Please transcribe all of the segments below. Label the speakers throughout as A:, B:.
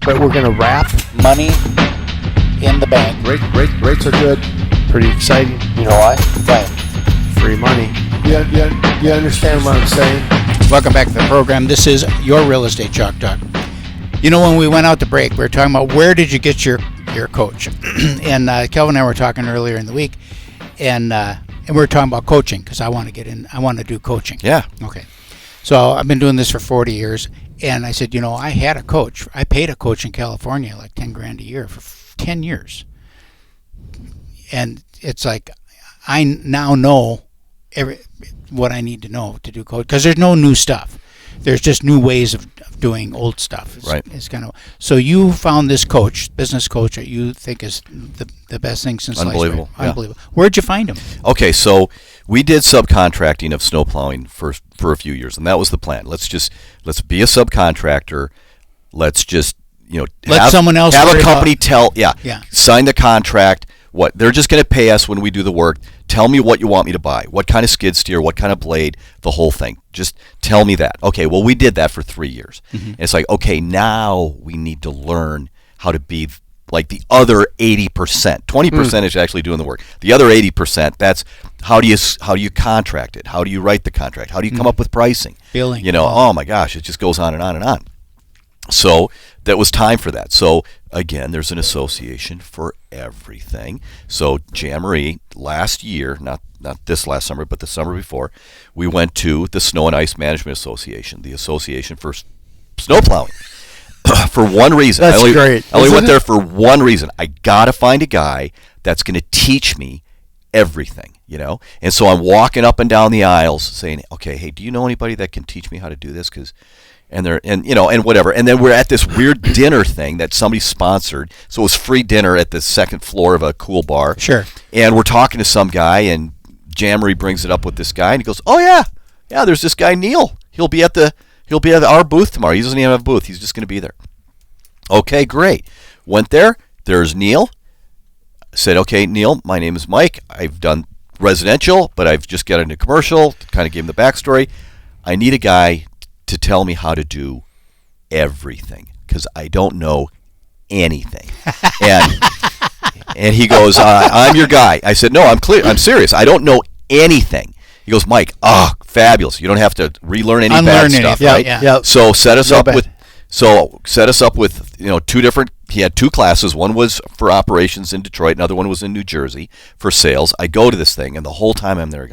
A: but we're going to wrap.
B: Money in the bank.
A: Rates are good. Pretty exciting.
B: You know why? Right.
A: Free money. You understand what I'm saying?
C: Welcome back to the program. This is your Real Estate Chalk Talk. You know, when we went out to break, we were talking about where did you get your coach? And Kelvin and I were talking earlier in the week, and we were talking about coaching because I want to do coaching.
D: Yeah.
C: Okay. So I've been doing this for 40 years, and I said, I had a coach. I paid a coach in California like $10,000 a year for 10 years. And it's like I now know what I need to know to do coach, because there's no new stuff. There's just new ways of doing old stuff. It's kind of, so you found this business coach that you think is the best thing since
D: Unbelievable.
C: sliced bread. Unbelievable. Where'd you find him?
D: Okay, so we did subcontracting of snow plowing for a few years, and that was the plan. Let's be a subcontractor. Let's just
C: let someone else
D: have a company sign the contract. What they're just going to pay us when we do the work. Tell me what you want me to buy. What kind of skid steer? What kind of blade? The whole thing. Just tell me that. Okay. Well, we did that for 3 years. Mm-hmm. And it's like, okay, now we need to learn how to be like the other 80%. 20% is actually doing the work. The other 80%, that's how do you contract it? How do you write the contract? How do you come up with pricing?
C: Billing.
D: Oh my gosh, it just goes on and on and on. So that was time for that. So again, there's an association for everything. So Jamboree last year, not this last summer, but the summer before, we went to the Snow and Ice Management Association, the Association for Snow Plowing. For one reason.
A: That's great.
D: I only went there for one reason. I got to find a guy that's going to teach me everything, And so I'm walking up and down the aisles saying, okay, hey, do you know anybody that can teach me how to do this? And whatever. And then we're at this weird dinner thing that somebody sponsored. So it was free dinner at the second floor of a cool bar.
C: Sure.
D: And we're talking to some guy, and Jamboree brings it up with this guy, and he goes, oh yeah, there's this guy Neil. He'll be at our booth tomorrow. He doesn't even have a booth. He's just going to be there. Okay, great. Went there. There's Neil. Said, okay, Neil, my name is Mike. I've done residential, but I've just got into commercial. Kind of gave him the backstory. I need a guy to tell me how to do everything because I don't know anything. And he goes, I'm your guy. I said, no, I'm serious. I don't know anything. He goes, Mike, fabulous. You don't have to relearn any bad stuff, right?
C: Yeah.
D: So set us up with two different. He had two classes. One was for operations in Detroit. Another one was in New Jersey for sales. I go to this thing, and the whole time I'm there,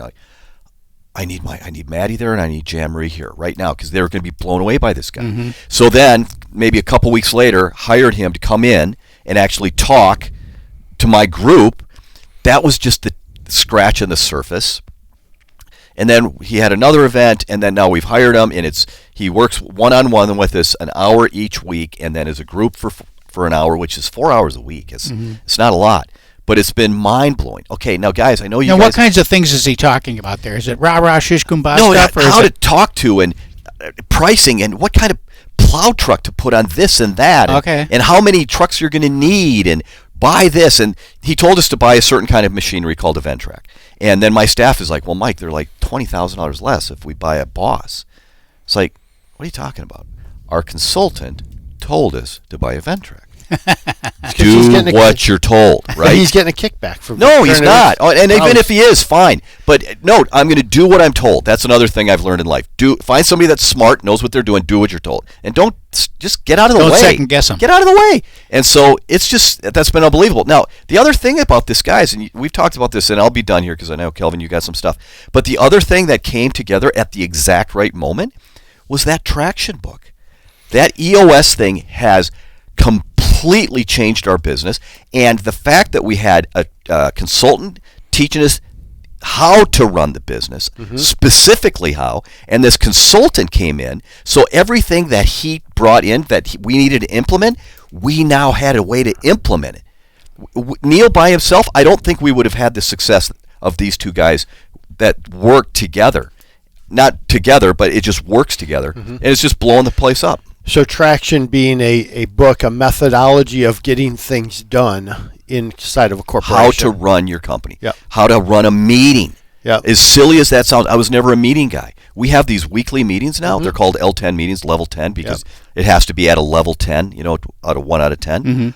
D: I need Maddie there, and I need Jamboree here right now because they're going to be blown away by this guy. Mm-hmm. So then, maybe a couple weeks later, hired him to come in and actually talk to my group. That was just the scratch on the surface. And then he had another event, and then now we've hired him, and he works one-on-one with us an hour each week, and then as a group for an hour, which is 4 hours a week. It's not a lot. But it's been mind-blowing. Okay, now, guys, I know you guys...
C: Now, what kinds of things is he talking about there? Is it rah-rah, shish-kumbah stuff?
D: No, how to talk to and pricing and what kind of plow truck to put on this and that. And how many trucks you're going to need and buy this. And he told us to buy a certain kind of machinery called a Ventrac. And then my staff is like, well, Mike, they're like $20,000 less if we buy a Boss. It's like, what are you talking about? Our consultant told us to buy a Ventrac. Do what you're told, right?
A: He's getting a kickback from.
D: No, he's not. And even if he is, fine. But no, I'm going to do what I'm told. That's another thing I've learned in life. Find somebody that's smart, knows what they're doing. Do what you're told, and don't just get out of the way.
C: Don't second guess them.
D: Get out of the way. And so that's been unbelievable. Now, the other thing about this, guys, and we've talked about this, and I'll be done here because I know Kelvin, you got some stuff. But the other thing that came together at the exact right moment was that traction book. That EOS thing has completely changed our business, and the fact that we had a consultant teaching us how to run the business, specifically how, and this consultant came in, so everything that he brought in that we needed to implement, we now had a way to implement it. Neil by himself, I don't think we would have had the success of these two guys that work together. Not together, but it just works together, and it's just blowing the place up.
A: So Traction being a book, a methodology of getting things done inside of a corporation.
D: How to run your company.
A: Yep.
D: How to run a meeting.
A: Yep.
D: As silly as that sounds, I was never a meeting guy. we have these weekly meetings now. They're called L10 meetings, level 10, because it has to be at a level 10, out of 1 out of 10.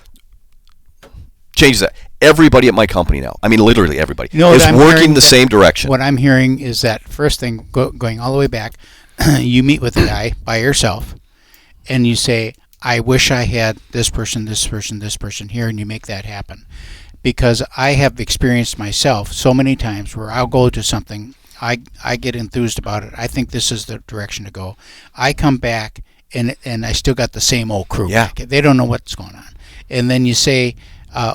D: Changes that. Everybody at my company now, I mean literally everybody, is working the same direction.
C: What I'm hearing is that first thing, going all the way back, you meet with a guy by yourself, and you say, I wish I had this person here, and you make that happen. Because I have experienced myself so many times where I'll go to something, I get enthused about it, I think this is the direction to go. I come back, and I still got the same old crew.
D: Yeah.
C: They don't know what's going on. And then you say,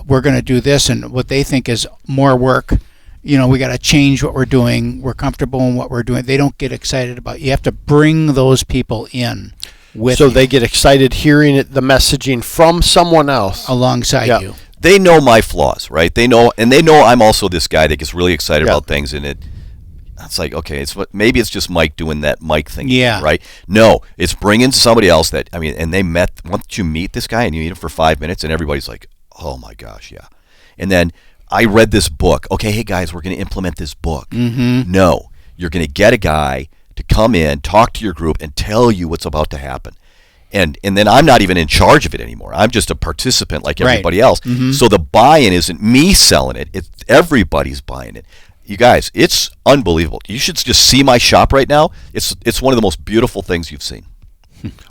C: we're going to do this, and what they think is more work. We got to change what we're doing. We're comfortable in what we're doing. They don't get excited about it. You have to bring those people in with
A: So
C: you,
A: they get excited hearing the messaging from someone else.
C: alongside you.
D: They know my flaws, right? They know I'm also this guy that gets really excited about things, and it's like, okay, maybe it's just Mike doing that Mike thing, right? No, it's bringing somebody else that, and they met, once you meet this guy and you meet him for 5 minutes, and everybody's like, oh my gosh, yeah. And then I read this book. Okay, hey guys, we're going to implement this book. No, you're going to get a guy to come in, talk to your group, and tell you what's about to happen. And then I'm not even in charge of it anymore. I'm just a participant like everybody else. So the buy-in isn't me selling it. It's everybody's buying it. You guys, it's unbelievable. You should just see my shop right now. It's one of the most beautiful things you've seen.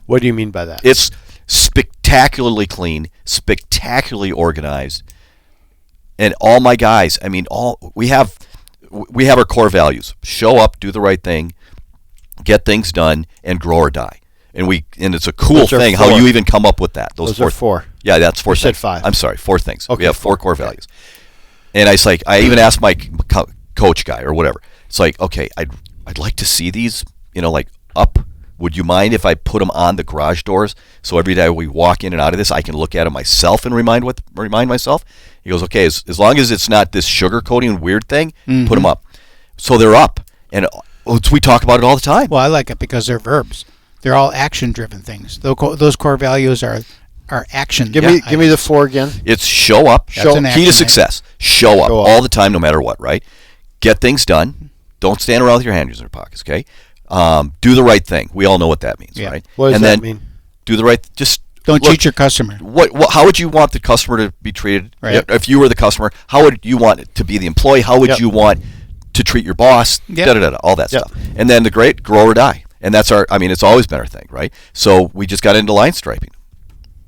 A: What do you mean by that?
D: It's spectacularly clean, spectacularly organized. And all my guys, we have our core values. Show up, do the right thing, get things done, and grow or die. And it's a cool thing how you even come up with that.
A: Those are 4.
D: Yeah, that's 4
A: You said
D: things.
A: 5.
D: I'm sorry, 4 things.
A: Okay,
D: We have 4 core
A: okay.
D: values. And I even asked my coach guy or whatever. It's like, okay, I'd like to see these, up. Would you mind if I put them on the garage doors so every day we walk in and out of this, I can look at them myself and remind myself? He goes, okay, as long as it's not this sugar-coating weird thing, put them up. So they're up. And we talk about it all the time.
C: Well, I like it because they're verbs. They're all action-driven things. Those core values are action.
A: Give me the 4 again.
D: It's show up.
C: That's an
D: Key
C: action,
D: to success. Show up
A: Show up.
D: all the time, no matter what, right? Get things done. Don't stand around with your hands in your pockets, okay? Do the right thing. We all know what that means, right?
A: What does
D: and
A: that
D: then
A: mean?
D: do the right. Just
C: Don't
D: look,
C: cheat your customer.
D: How would you want the customer to be treated?
C: Right.
D: If you were the customer, how would you want it to be the employee? How would you want to treat your boss?
C: Yep.
D: All that
A: Yep.
D: stuff. And then the great grow or die. And that's it's always been our thing, right? So we just got into line striping.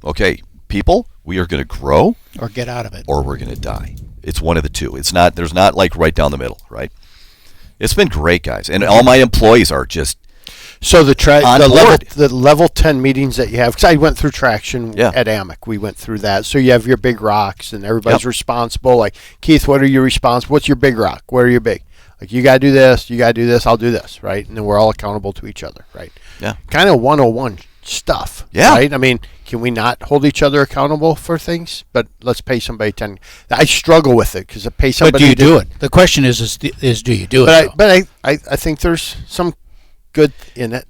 D: Okay, people, we are going to grow
C: Or get out of it.
D: or we're going to die. It's one of the two. There's not like right down the middle, right? It's been great, guys. And all my employees are just
A: So
D: on board.
A: the level 10 meetings that you have, because I went through traction
D: Yeah.
A: at AMIC. We went through that. So you have your big rocks, and everybody's
D: Yep.
A: responsible. Like, Keith, what are you responsible? What's your big rock? What are your big? Like, you got to do this, you got to do this, I'll do this, right? And then we're all accountable to each other, right?
D: Yeah.
A: Kind of 101 stuff,
D: Yeah.
A: right? Can we not hold each other accountable for things? But let's pay somebody 10. I struggle with it because I pay
C: But
A: somebody
C: do you
A: to
C: do it? The question is do you do it?
A: But I think there's some good in it.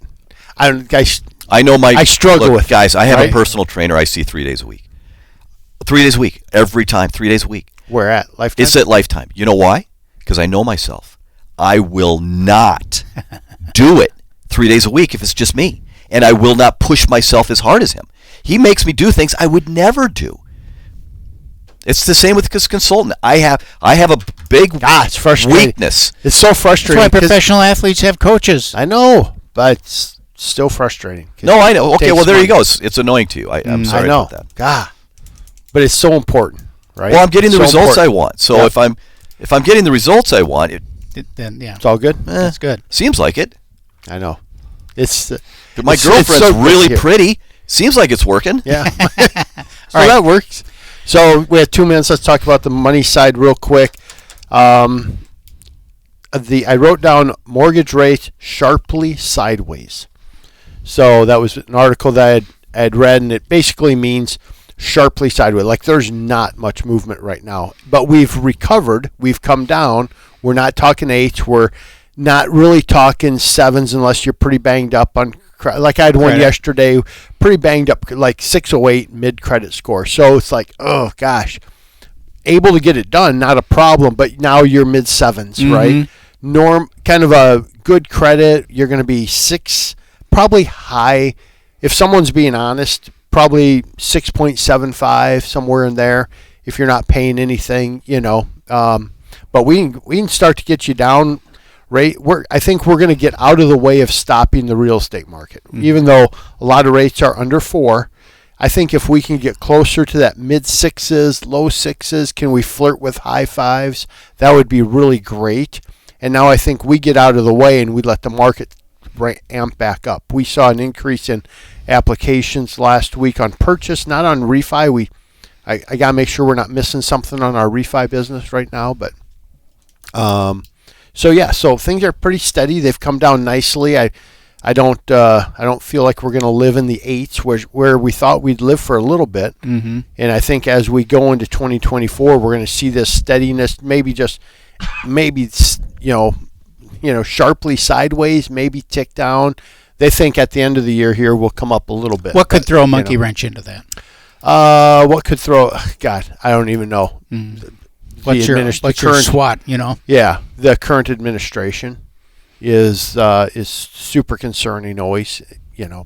A: Guys,
D: I know
A: I struggle with it,
D: guys. I have
A: right?
D: a personal trainer I see 3 days a week. 3 days a week, every time, 3 days a week.
A: where at? Lifetime?
D: It's at Lifetime. You know why? Because I know myself. I will not do it 3 days a week if it's just me, and I will not push myself as hard as him. He makes me do things I would never do. It's the same with this consultant. I have a big
A: it's frustrating.
D: weakness.
A: It's so
C: That's
A: frustrating.
C: why
A: 'cause-
C: professional athletes have coaches.
A: I know, but it's still frustrating. 'cause
D: No, I know.
A: it
D: Okay,
A: takes
D: well there you
A: money.
D: go. It's annoying to you. I'm sorry
A: I know.
D: about that.
A: God, but it's so important, right?
D: Well, I'm getting the
A: So
D: results I
A: important.
D: want. So
A: Yeah.
D: if I'm getting the results I want, it
C: Then yeah,
A: It's all good.
C: that's good.
D: seems like it.
A: I know. It's
D: My
A: it's
D: girlfriend's
A: so good
D: really
A: here.
D: pretty. Seems like it's working.
A: Yeah. So
C: right.
A: that works. So we have 2 minutes. Let's talk about the money side real quick. I wrote down mortgage rates sharply sideways. So that was an article that I had read, and it basically means sharply sideways. Like there's not much movement right now, but we've recovered. We've come down. We're not talking 8s. We're not really talking 7s unless you're pretty banged up on. Like I had one
C: Credit.
A: yesterday, pretty banged up, like 608 mid credit score. So it's like, oh gosh, able to get it done, not a problem. But now you're mid 7s, right? Kind of a good credit, you're going to be 6, probably high. If someone's being honest, probably 6.75, somewhere in there. If you're not paying anything, but we can start to get you down. I think we're going to get out of the way of stopping the real estate market, even though a lot of rates are under 4. I think if we can get closer to that mid 6s, low 6s, can we flirt with high 5s? That would be really great. And now I think we get out of the way and we let the market amp back up. We saw an increase in applications last week on purchase, not on refi. I got to make sure we're not missing something on our refi business right now. But so things are pretty steady. They've come down nicely. I don't feel like we're going to live in the 8s where we thought we'd live for a little bit. Mm-hmm. And I think as we go into 2024, we're going to see this steadiness, maybe sharply sideways, maybe tick down. They think at the end of the year here we'll come up a little bit.
C: What could throw a monkey wrench into that?
A: What could throw? God, I don't even know.
C: What's your SWAT?
A: Yeah, the current administration is super concerning always.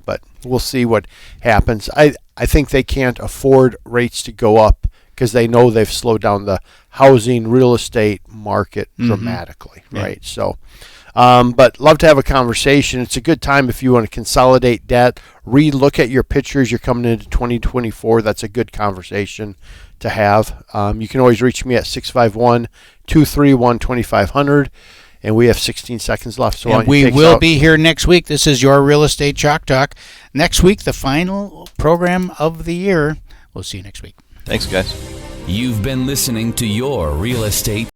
A: But we'll see what happens. I think they can't afford rates to go up because they know they've slowed down the housing real estate market dramatically, right? So, but love to have a conversation. It's a good time if you want to consolidate debt, re-look at your pictures. You're coming into 2024. That's a good conversation to have. You can always reach me at 651-231-2500. And we have 16 seconds left. So
C: and we will be here next week. This is your Real Estate Chalk Talk. Next week, the final program of the year. We'll see you next week.
D: Thanks, guys.
E: You've been listening to your Real Estate